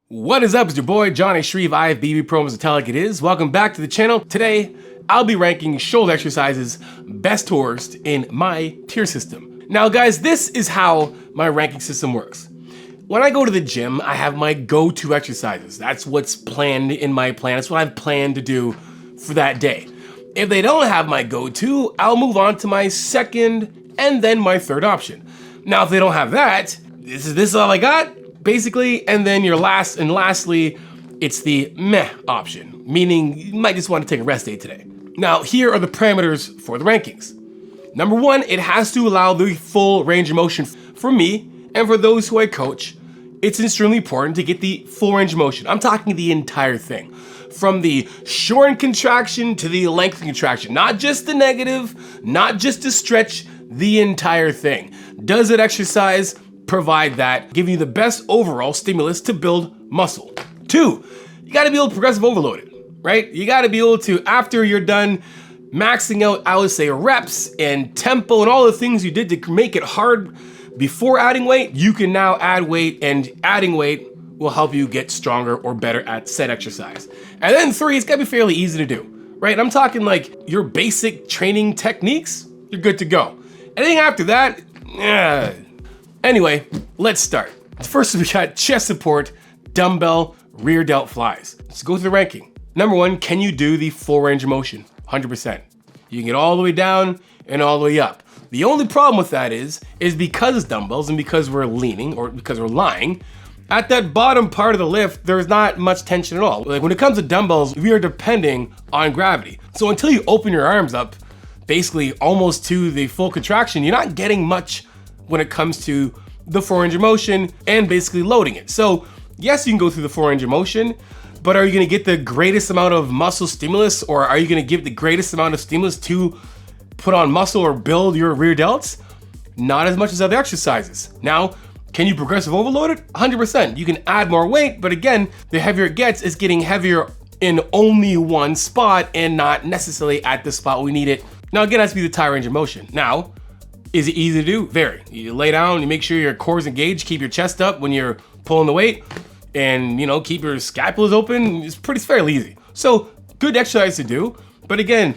What is up? It's your boy, Johnny SHREVE, IFBB Promos to Tell Like It Is. Welcome back to the channel. Today, I'll be ranking shoulder exercises best to worst in my tier system. Now guys, this is how my ranking system works. When I go to the gym, I have my go-to exercises. That's what's planned in my plan. That's what I've planned to do for that day. If they don't have my go-to, I'll move on to my second and then my third option. Now, if they don't have that, this is all I got. Basically, and then your lastly, it's the meh option, meaning you might just want to take a rest day today. Now, here are the parameters for the rankings. Number one, it has to allow the full range of motion. For me, and for those who I coach, it's extremely important to get the full range of motion. I'm talking the entire thing. From the shorten contraction to the lengthen contraction. Not just the negative, not just the stretch, the entire thing. Does it exercise provide that, giving you the best overall stimulus to build muscle? Two, you gotta be able to progressive overload it, right? You gotta be able to, after you're done maxing out, I would say, reps and tempo and all the things you did to make it hard before adding weight, you can now add weight, and adding weight will help you get stronger or better at said exercise. And then three, it's gotta be fairly easy to do, right? I'm talking like your basic training techniques, you're good to go. Anything after that, Anyway, let's start. First, we got chest support, dumbbell, rear delt flies. Let's go through the ranking. Number one, can you do the full range of motion? 100%. You can get all the way down and all the way up. The only problem with that is because it's dumbbells and because we're leaning or because we're lying, at that bottom part of the lift, there's not much tension at all. Like when it comes to dumbbells, we are depending on gravity. So until you open your arms up, basically almost to the full contraction, you're not getting much when it comes to the full range of motion and basically loading it. So yes, you can go through the full range of motion, but are you gonna get the greatest amount of muscle stimulus, or are you gonna give the greatest amount of stimulus to put on muscle or build your rear delts? Not as much as other exercises. Now, can you progressive overload it? 100%. You can add more weight, but again, the heavier it gets, it's getting heavier in only one spot and not necessarily at the spot we need it. Now again, it has to be the entire range of motion. Now, is it easy to do? Very. You lay down, you make sure your core is engaged, keep your chest up when you're pulling the weight, and keep your scapulas open. It's fairly easy. So good exercise to do. But again,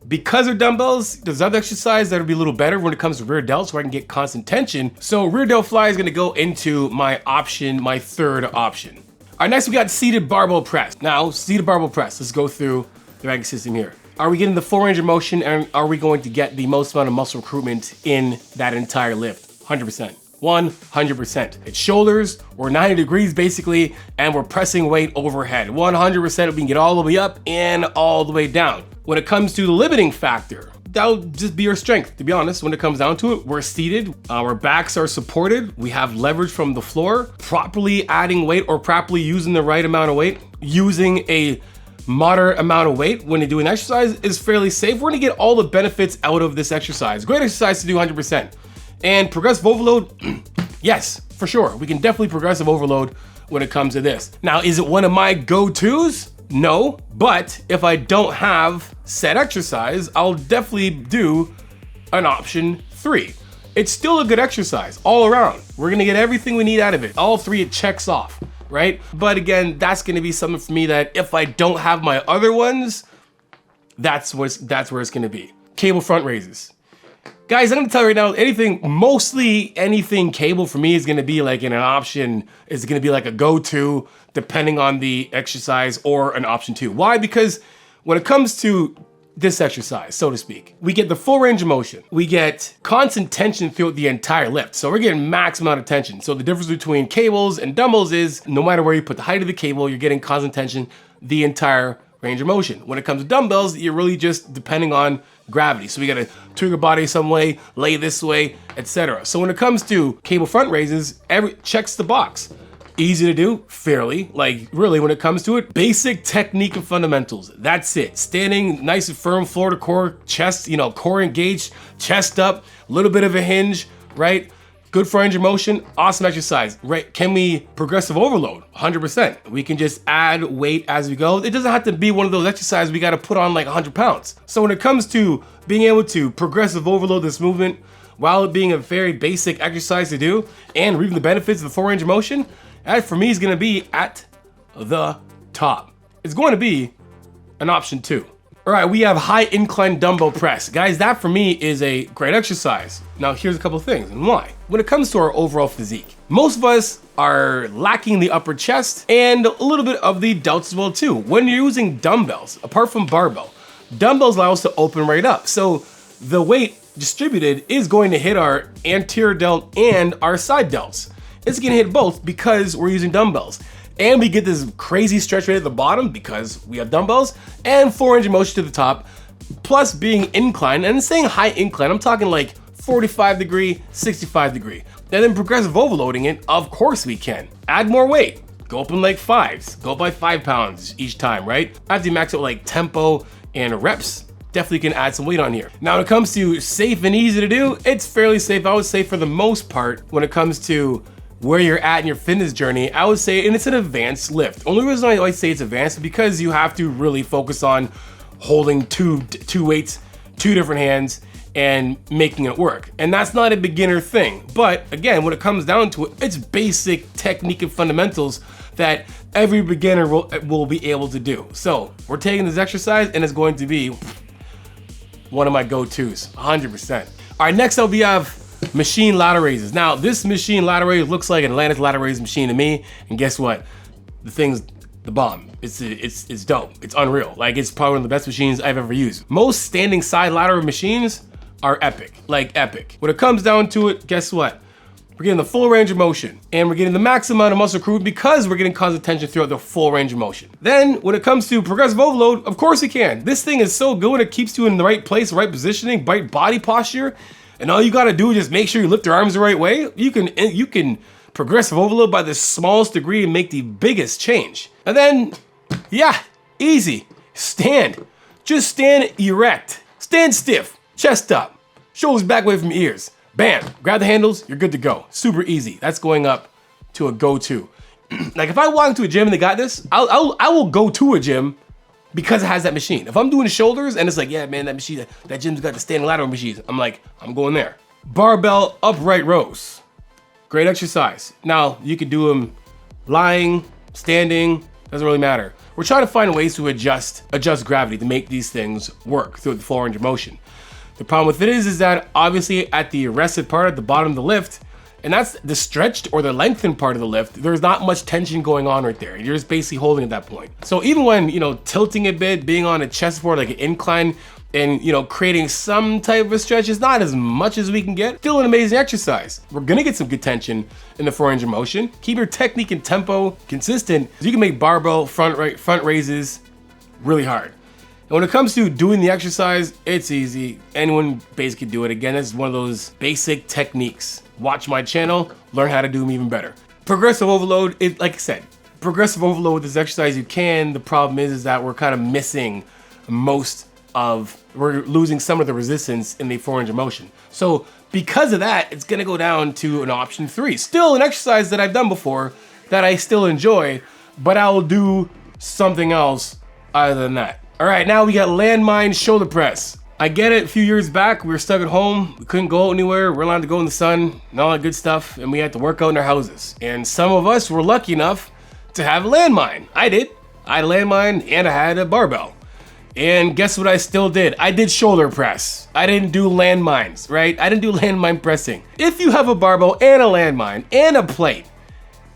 because they're dumbbells, there's other exercise that'll be a little better when it comes to rear delts where I can get constant tension. So rear delt fly is gonna go into my option, my third option. All right, next we got seated barbell press. Now, seated barbell press, let's go through the ranking system here. Are we getting the full range of motion, and are we going to get the most amount of muscle recruitment in that entire lift? 100%. 100%. It's shoulders, we're 90 degrees basically, and we're pressing weight overhead. 100% we can get all the way up and all the way down. When it comes to the limiting factor, that'll just be our strength, to be honest. When it comes down to it, we're seated, our backs are supported, we have leverage from the floor, properly adding weight or properly using the right amount of weight, using a moderate amount of weight when you're doing exercise is fairly safe. We're gonna get all the benefits out of this exercise. Great exercise to do 100%. And progressive overload, yes, for sure. We can definitely progressive overload when it comes to this. Now, is it one of my go-tos? No, but if I don't have set exercise, I'll definitely do an option 3. It's still a good exercise all around. We're gonna get everything we need out of it. All 3 it checks off, right? But again, that's gonna be something for me that if I don't have my other ones, that's where it's gonna be. Cable front raises. Guys, I'm gonna tell you right now, mostly anything cable for me is gonna be like an option, is gonna be like a go-to depending on the exercise, or an option 2. Why? Because when it comes to this exercise, so to speak, we get the full range of motion. We get constant tension throughout the entire lift. So we're getting max amount of tension. So the difference between cables and dumbbells is no matter where you put the height of the cable, you're getting constant tension the entire range of motion. When it comes to dumbbells, you're really just depending on gravity. So we gotta turn your body some way, lay this way, etc. So when it comes to cable front raises, checks the box. Easy to do, fairly, like really when it comes to it, basic technique and fundamentals. That's it. Standing nice and firm, floor to core, chest, core engaged, chest up, a little bit of a hinge, right? Good for range of motion, awesome exercise, right? Can we progressive overload? 100%. We can just add weight as we go. It doesn't have to be one of those exercises we gotta put on like 100 pounds. So when it comes to being able to progressive overload this movement, while it being a very basic exercise to do and reaping the benefits of the full range of motion, That for me is gonna be at the top. It's going to be an option 2. All right, we have high incline dumbbell press. Guys, that for me is a great exercise. Now here's a couple of things and why. When it comes to our overall physique, most of us are lacking the upper chest and a little bit of the delts as well too. When you're using dumbbells, apart from barbell, dumbbells allow us to open right up. So the weight distributed is going to hit our anterior delt and our side delts. It's gonna hit both because we're using dumbbells. And we get this crazy stretch rate at the bottom because we have dumbbells and full range of motion to the top, plus being incline. And saying high incline, I'm talking like 45 degree, 65 degree. And then progressive overloading it, of course we can. Add more weight, go up in like 5s, go up by 5 pounds each time, right? After you max out like tempo and reps, definitely can add some weight on here. Now when it comes to safe and easy to do, it's fairly safe, I would say, for the most part. When it comes to where you're at in your fitness journey, I would say, and it's an advanced lift. Only reason I always say it's advanced is because you have to really focus on holding two weights, 2 different hands, and making it work. And that's not a beginner thing. But again, when it comes down to it, it's basic technique and fundamentals that every beginner will be able to do. So we're taking this exercise and it's going to be one of my go-tos, 100%. All right, next up we have machine lateral raises. Now this machine lateral raise looks like an Atlantic lateral raise machine to me, and guess what? The thing's the bomb. It's dope. It's unreal. Like, it's probably one of the best machines I've ever used. Most standing side lateral machines are epic, like epic. When it comes down to it, guess what? We're getting the full range of motion, and we're getting the max amount of muscle accrued because we're getting constant tension throughout the full range of motion. Then when it comes to progressive overload, of course you can. This thing is so good. It keeps you in the right place, right positioning, right body posture. And all you gotta do is just make sure you lift your arms the right way. You can progressive overload by the smallest degree and make the biggest change. And then, yeah, easy. Stand. Just stand erect. Stand stiff. Chest up. Shoulders back away from your ears. Bam. Grab the handles. You're good to go. Super easy. That's going up to a go-to. Like if I walk into a gym and they got this, I will go to a gym because it has that machine. If I'm doing shoulders and it's like, yeah, man, that machine, that gym's got the standing lateral machines, I'm like, I'm going there. Barbell upright rows. Great exercise. Now, you can do them lying, standing, doesn't really matter. We're trying to find ways to adjust gravity to make these things work through the full range of motion. The problem with it is that obviously at the arrested part at the bottom of the lift, and that's the stretched or the lengthened part of the lift, there's not much tension going on right there. You're just basically holding at that point. So even when, tilting a bit, being on a chest support like an incline, and creating some type of a stretch is not as much as we can get. Still an amazing exercise. We're gonna get some good tension in the full range of motion. Keep your technique and tempo consistent, so you can make barbell front raises really hard. And when it comes to doing the exercise, it's easy. Anyone basically do it. Again, it's one of those basic techniques. Watch my channel, learn how to do them even better. Progressive overload, like I said, progressive overload with this exercise you can. The problem is that we're kind of missing we're losing some of the resistance in the full range of motion. So because of that, it's gonna go down to an option 3. Still an exercise that I've done before that I still enjoy, but I'll do something else other than that. All right, now we got Landmine shoulder press. I get it, a few years back, we were stuck at home, we couldn't go anywhere, we're allowed to go in the sun, and all that good stuff, and we had to work out in our houses. And some of us were lucky enough to have a Landmine. I did. I had a Landmine and I had a barbell. And guess what I still did? I did shoulder press. I didn't do landmines, right? I didn't do landmine pressing. If you have a barbell and a landmine and a plate,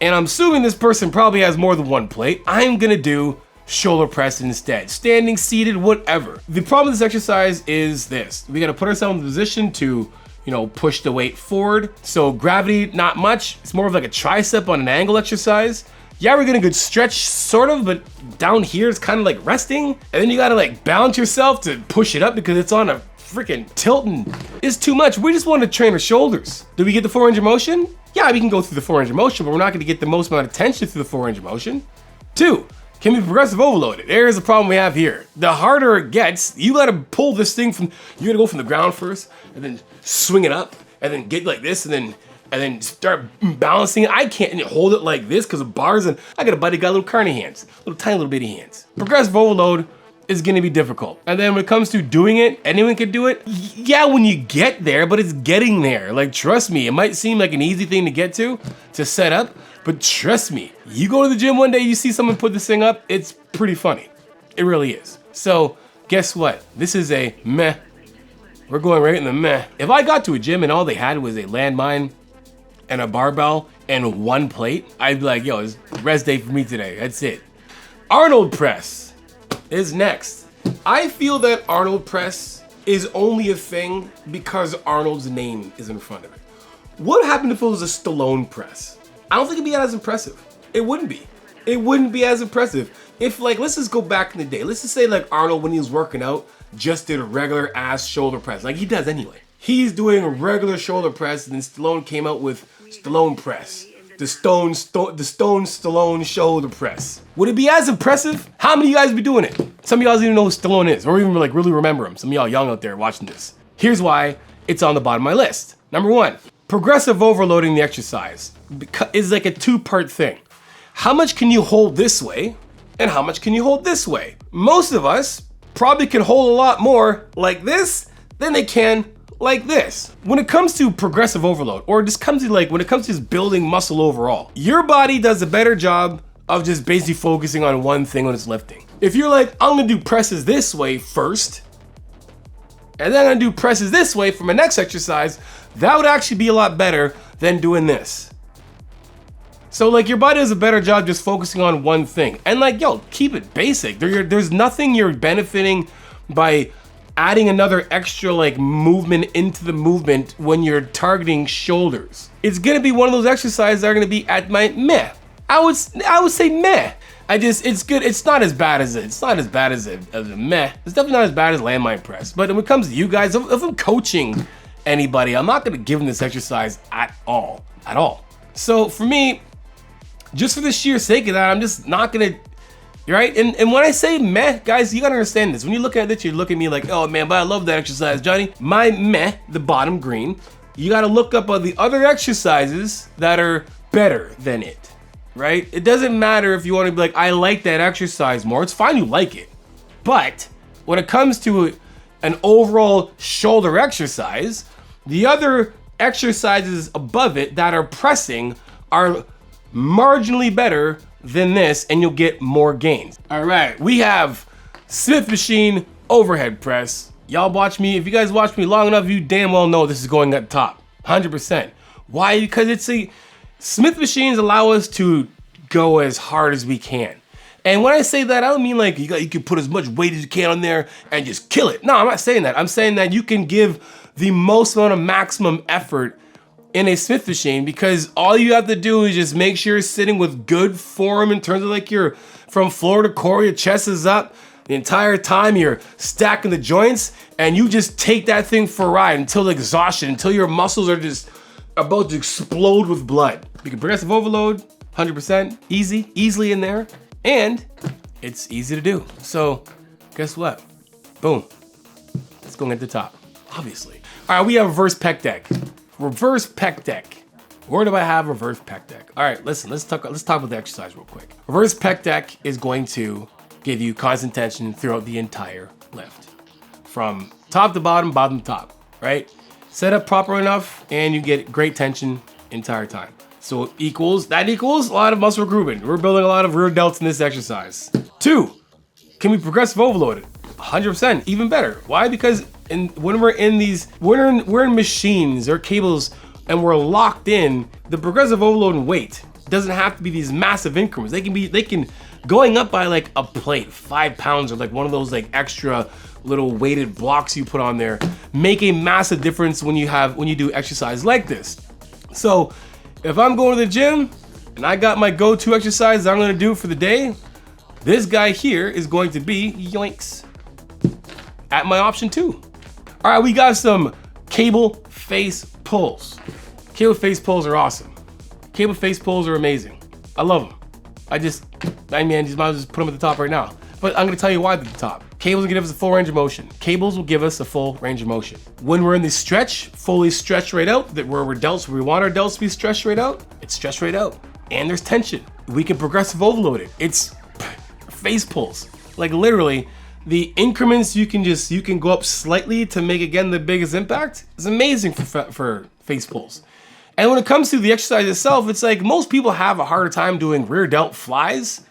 and I'm assuming this person probably has more than one plate, I'm gonna do shoulder press instead. Standing, seated, whatever. The problem with this exercise is this. We gotta put ourselves in the position to, push the weight forward. So gravity, not much. It's more of like a tricep on an angle exercise. Yeah, we're getting a good stretch, sort of, but down here it's kind of like resting. And then you gotta like balance yourself to push it up because it's on a freaking tilt and it's too much. We just want to train our shoulders. Do we get the full range of motion? Yeah, we can go through the full range of motion, but we're not gonna get the most amount of tension through the full range of motion. 2, can we progressive overload it? There's the problem we have here. The harder it gets, you gotta pull this thing you gotta go from the ground first, and then swing it up, and then get like this, and then start balancing it. I can't hold it like this because of bars, and I got a buddy got little carny hands, tiny little bitty hands. Progressive overload is gonna be difficult. And then when it comes to doing it, anyone can do it. Yeah, when you get there, but it's getting there. Like, trust me, it might seem like an easy thing to get to set up, But trust me, you go to the gym one day, you see someone put this thing up, it's pretty funny. It really is. So guess what? This is a meh. We're going right in the meh. If I got to a gym and all they had was a landmine and a barbell and one plate, I'd be like, yo, it's rest day for me today. That's it. Arnold Press is next. I feel that Arnold Press is only a thing because Arnold's name is in front of it. What happened if it was a Stallone press? I don't think it'd be as impressive. It wouldn't be. It wouldn't be as impressive. If like, let's just go back in the day. Let's just say like Arnold, when he was working out, just did a regular ass shoulder press, like he does anyway. He's doing a regular shoulder press, and then Stallone came out with Stallone Press. The Stone Stallone shoulder press. Would it be as impressive? How many of you guys be doing it? Some of y'all don't even know who Stallone is, or even like really remember him. Some of y'all young out there watching this. Here's why it's on the bottom of my list. Number one, progressive overloading the exercise is like a two-part thing. How much can you hold this way, and how much can you hold this way? Most of us probably can hold a lot more like this than they can like this. When it comes to progressive overload, or just comes to like, when it comes to just building muscle overall, your body does a better job of just basically focusing on one thing when it's lifting. If you're like, I'm gonna do presses this way first, and then I'm gonna do presses this way for my next exercise, that would actually be a lot better than doing this. So like your body does a better job just focusing on one thing. And like, yo, keep it basic. There's nothing you're benefiting by adding another extra like movement into the movement when you're targeting shoulders. It's gonna be one of those exercises that are gonna be at my meh. I would say meh. It's good. It's not as bad as it. It's not as bad as a meh. It's definitely not as bad as landmine press. But when it comes to you guys, if I'm coaching anybody, I'm not gonna give them this exercise at all. So for me, just for the sheer sake of that, I'm just not gonna, right? And when I say meh, guys, you gotta understand this. When you look at this, you look at me like, oh man, but I love that exercise, Johnny. My meh, the bottom green, you gotta look up the other exercises that are better than it, right? It doesn't matter if you wanna be like, I like that exercise more. It's fine you like it. But when it comes to an overall shoulder exercise, the other exercises above it that are pressing are marginally better than this, and you'll get more gains. All right, we have Smith machine overhead press. Y'all watch me, if you guys watch me long enough, you damn well know this is going at top, 100%. Why? Because Smith machines allow us to go as hard as we can. And when I say that, I don't mean like you can put as much weight as you can on there and just kill it. No, I'm not saying that. I'm saying that you can give the most amount of maximum effort in a Smith machine, because all you have to do is just make sure you're sitting with good form in terms of like you're from floor to core, your chest is up the entire time, you're stacking the joints, and you just take that thing for a ride until exhaustion, until your muscles are just about to explode with blood. You can progressive overload, 100%, easily in there, and it's easy to do. So guess what? Boom, it's going at the top, obviously. All right, we have reverse pec deck. Reverse pec deck. Where do I have reverse pec deck? All right, listen, let's talk about the exercise real quick. Reverse pec deck is going to give you constant tension throughout the entire lift. From top to bottom, bottom to top, right? Set up proper enough and you get great tension entire time. So that equals a lot of muscle recruitment. We're building a lot of rear delts in this exercise. 2, can we progressive overload it? 100%, even better. Why? Because when we're in machines or cables and we're locked in, the progressive overload and weight doesn't have to be these massive increments. They can going up by like a plate, 5 pounds, or like one of those like extra little weighted blocks you put on there, make a massive difference when you do exercise like this. So if I'm going to the gym and I got my go-to exercise that I'm gonna do for the day, this guy here is going to be, yoinks, at my option 2. All right, we got some cable face pulls. Cable face pulls are awesome. Cable face pulls are amazing. I love them. I mean, just might as well just put them at the top right now. But I'm gonna tell you why they're at the top. Cables will give us a full range of motion. Cables will give us a full range of motion. When we're in the stretch, fully stretched right out, that where we're delts, where we want our delts to be stretched right out, it's stretched right out. And there's tension. We can progressive overload it. It's face pulls. Like literally, the increments you can go up slightly to make again the biggest impact is amazing for face pulls. And when it comes to the exercise itself, it's like most people have a harder time doing rear delt flies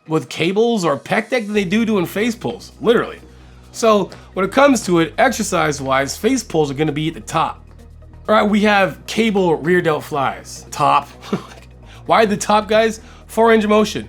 with cables or pec deck than they do doing face pulls, literally. So when it comes to it, exercise-wise, face pulls are gonna be at the top. All right, we have cable rear delt flies, top. Why the top, guys? 4-range of motion.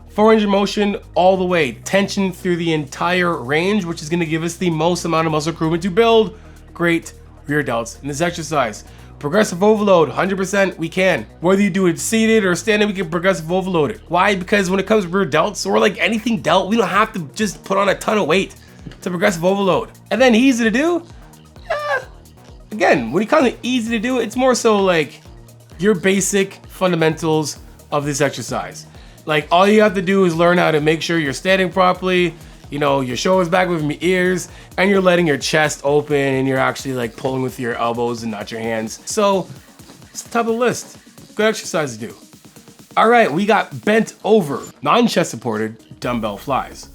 4-range of motion all the way, tension through the entire range, which is gonna give us the most amount of muscle improvement to build great rear delts in this exercise. Progressive overload, 100% we can. Whether you do it seated or standing, we can progressive overload it. Why? Because when it comes to rear delts, or like anything delt, we don't have to just put on a ton of weight to progressive overload. And then easy to do? Again, when it comes to easy to do, it's more so like your basic fundamentals of this exercise. Like all you have to do is learn how to make sure you're standing properly, you know, your shoulders back with your ears, and you're letting your chest open and you're actually like pulling with your elbows and not your hands. So it's the top of the list. Good exercise to do. All right, we got bent over, non-chest supported dumbbell flies.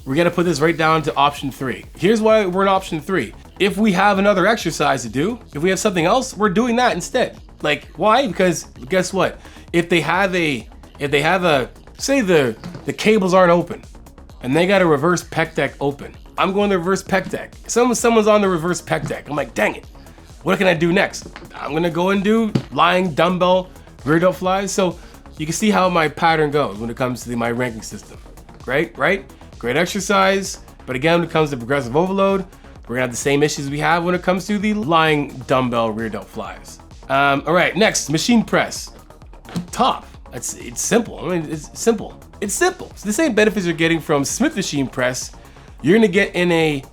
We're gonna put this right down to option 3. Here's why we're in option 3. If we have another exercise to do, if we have something else, we're doing that instead. Like, why? Because guess what? If they have a, say the cables aren't open and they got a reverse pec deck open, I'm going to reverse pec deck. Someone's on the reverse pec deck. I'm like, dang it, what can I do next? I'm gonna go and do lying dumbbell rear delt flies. So you can see how my pattern goes when it comes to my ranking system. Right? Great exercise, but again, when it comes to progressive overload, we're gonna have the same issues we have when it comes to the lying dumbbell rear delt flies. All right, next, machine press. Top. It's simple. I mean, it's simple. It's simple. It's the same benefits you're getting from Smith machine press, you're gonna get in a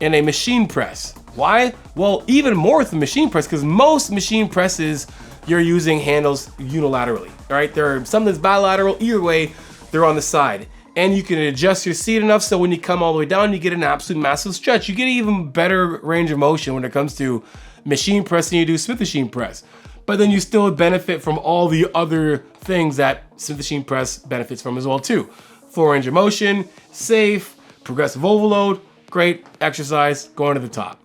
machine press. Why? Well, even more with the machine press, because most machine presses, you're using handles unilaterally. All right, there are some that's bilateral. Either way, they're on the side. And you can adjust your seat enough so when you come all the way down, you get an absolute massive stretch. You get even better range of motion when it comes to machine press than you do Smith machine press. But then you still benefit from all the other things that Smith machine press benefits from as well too. 4 range of motion, safe, progressive overload, great exercise, going to the top.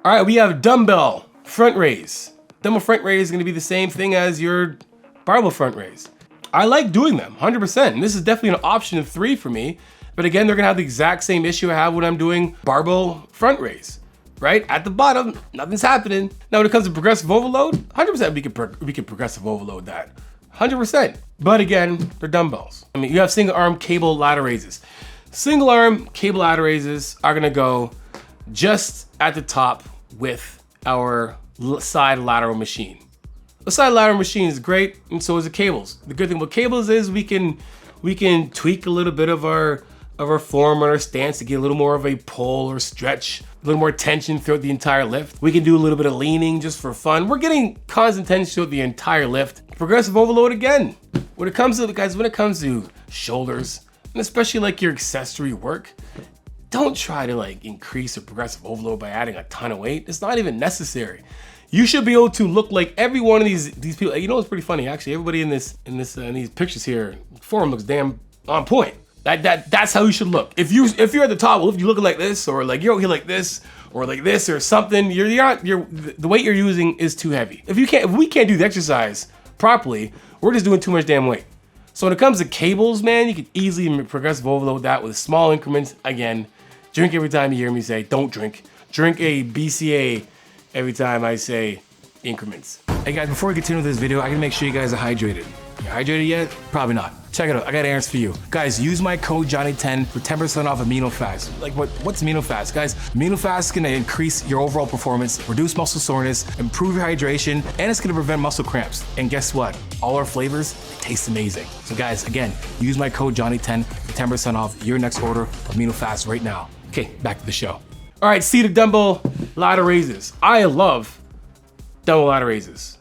All right, we have dumbbell front raise. Dumbbell front raise is gonna be the same thing as your barbell front raise. I like doing them, 100%. And this is definitely an option of 3 for me. But again, they're gonna have the exact same issue I have when I'm doing barbell front raise, right? At the bottom, nothing's happening. Now, when it comes to progressive overload, 100% we can progressive overload that, 100%. But again, they're dumbbells. I mean, you have single arm cable ladder raises. Single arm cable ladder raises are gonna go just at the top with our side lateral machine. The side lateral machine is great, and so is the cables. The good thing about cables is we can tweak a little bit of our form and our stance to get a little more of a pull or stretch, a little more tension throughout the entire lift. We can do a little bit of leaning just for fun. We're getting constant tension throughout the entire lift. Progressive overload again. When it comes to, guys, when it comes to shoulders, and especially like your accessory work, don't try to like increase your progressive overload by adding a ton of weight. It's not even necessary. You should be able to look like every one of these people. You know, it's pretty funny actually. Everybody in these pictures here, forum looks damn on point. That's how you should look. If you're at the top, well, if you're looking like this, or like you're over here like this, or like this, or something, the weight you're using is too heavy. If we can't do the exercise properly, we're just doing too much damn weight. So when it comes to cables, man, you can easily progressive overload that with small increments. Again, drink every time you hear me say don't drink. Drink a BCA every time I say increments. Hey guys, before we continue with this video, I gotta make sure you guys are hydrated. You hydrated yet? Probably not. Check it out, I got answers for you. Guys, use my code JONNI10 for 10% off Amino Fast. Like what's Amino Fast? Guys, Amino Fast is gonna increase your overall performance, reduce muscle soreness, improve your hydration, and it's gonna prevent muscle cramps. And guess what? All our flavors taste amazing. So guys, again, use my code JONNI10 for 10% off your next order of Amino Fast right now. Okay, back to the show. All right, seated dumbbell ladder raises. I love dumbbell ladder raises.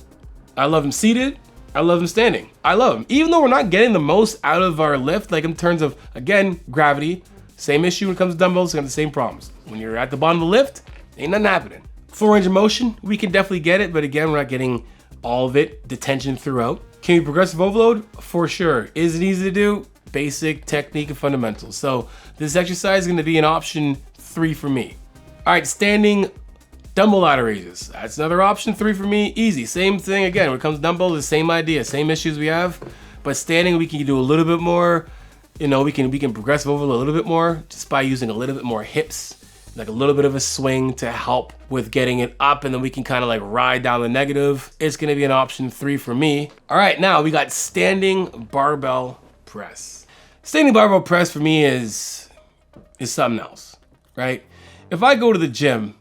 I love them seated. I love them standing. I love them. Even though we're not getting the most out of our lift, like in terms of, again, gravity, same issue when it comes to dumbbells, we have the same problems. When you're at the bottom of the lift, ain't nothing happening. Full range of motion, we can definitely get it, but again, we're not getting all of it, the tension throughout. Can you progressive overload? For sure. Is it easy to do? Basic technique and fundamentals. So this exercise is gonna be an option 3 for me. All right, standing Dumbbell ladder raises. That's another option 3 for me. Easy. Same thing again. When it comes to dumbbell, the same idea, same issues we have. But standing, we can do a little bit more. You know, we can progressive overload a little bit more just by using a little bit more hips, like a little bit of a swing to help with getting it up, and then we can kind of like ride down the negative. It's gonna be an option 3 for me. All right, now we got standing barbell press. Standing barbell press for me is something else, right? If I go to the gym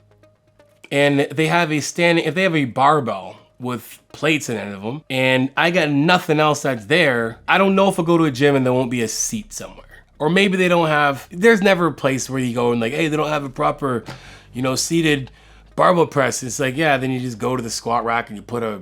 and they have if they have a barbell with plates in it of them, and I got nothing else that's there, I don't know if I'll go to a gym and there won't be a seat somewhere. Or maybe they don't have, there's never a place where you go and like, hey, they don't have a proper, you know, seated barbell press. It's like, yeah, then you just go to the squat rack and you put a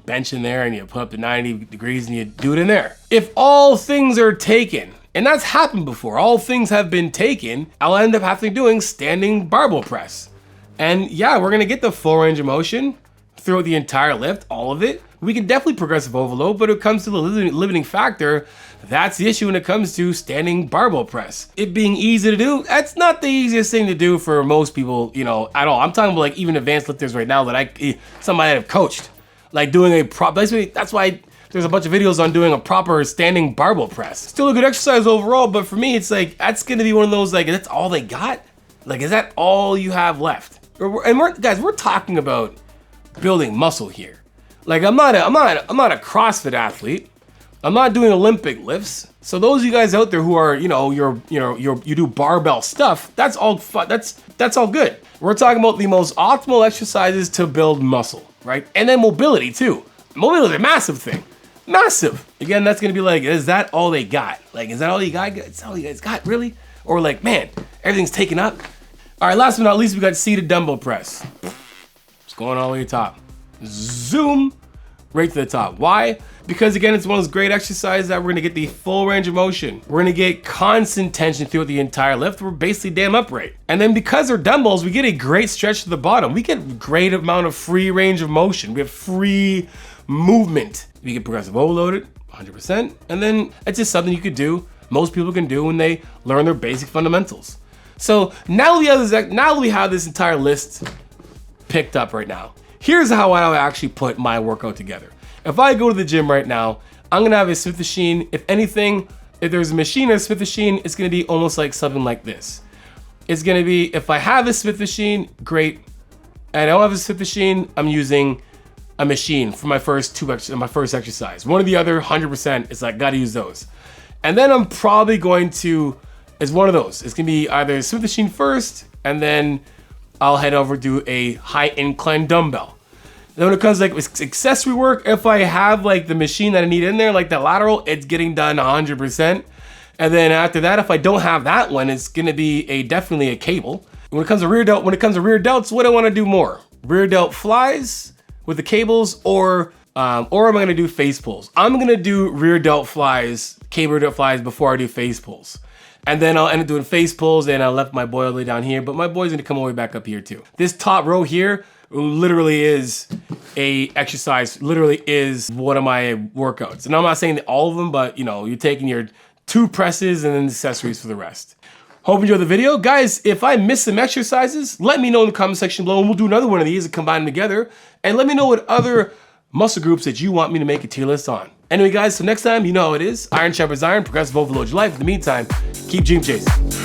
bench in there and you put up to 90 degrees and you do it in there. If all things are taken, and that's happened before, all things have been taken, I'll end up having doing standing barbell press. And yeah, we're gonna get the full range of motion throughout the entire lift, all of it. We can definitely progressive overload, but when it comes to the limiting factor, that's the issue when it comes to standing barbell press. It being easy to do, that's not the easiest thing to do for most people, you know, at all. I'm talking about like even advanced lifters right now that somebody that I've coached, like doing a that's why there's a bunch of videos on doing a proper standing barbell press. Still a good exercise overall, but for me, it's like, that's gonna be one of those, like, that's all they got? Like, is that all you have left? And we're talking about building muscle here. Like, I'm not a CrossFit athlete. I'm not doing Olympic lifts. So those of you guys out there who are, you know, you do barbell stuff, that's all fun. That's all good. We're talking about the most optimal exercises to build muscle, right? And then mobility too. Mobility is a massive thing. Massive. Again, that's gonna be like, is that all they got? Like, is that all you got? Is that all you guys got, really? Or like, man, everything's taken up. All right, last but not least, we got seated dumbbell press. It's going all the way to the top. Zoom right to the top. Why? Because again, it's one of those great exercises that we're gonna get the full range of motion. We're gonna get constant tension throughout the entire lift. We're basically damn upright. And then because they're dumbbells, we get a great stretch to the bottom. We get a great amount of free range of motion. We have free movement. We get progressive overloaded, 100%. And then it's just something you could do, most people can do when they learn their basic fundamentals. So now we have this entire list picked up right now. Here's how I actually put my workout together. If I go to the gym right now, I'm gonna have a Smith machine. If anything, if there's a machine and a Smith machine, it's gonna be almost like something like this. It's gonna be, if I have a Smith machine, great. And I don't have a Smith machine, I'm using a machine for my first exercise. One or the other, 100%, it's like, gotta use those. And then I'm probably going to, it's one of those. It's gonna be either a Smith machine first, and then I'll head over to a high incline dumbbell. Then when it comes to like accessory work, if I have like the machine that I need in there, like the lateral, it's getting done 100%. And then after that, if I don't have that one, it's gonna be definitely a cable. When it comes to rear delts, what do I wanna do more? Rear delt flies with the cables, or am I gonna do face pulls? I'm gonna do rear delt flies, cable rear delt flies before I do face pulls. And then I'll end up doing face pulls, and I left my boy all the way down here, but my boy's gonna come all the way back up here too. This top row here literally is a exercise, literally is one of my workouts. And I'm not saying that all of them, but you know, you're taking your 2 presses and then accessories for the rest. Hope you enjoyed the video. Guys, if I missed some exercises, let me know in the comment section below, and we'll do another one of these and combine them together. And let me know what other muscle groups that you want me to make a tier list on. Anyway, guys, so next time, you know how it is. Iron sharpens iron, progressive overload your life. In the meantime, keep dream chasing.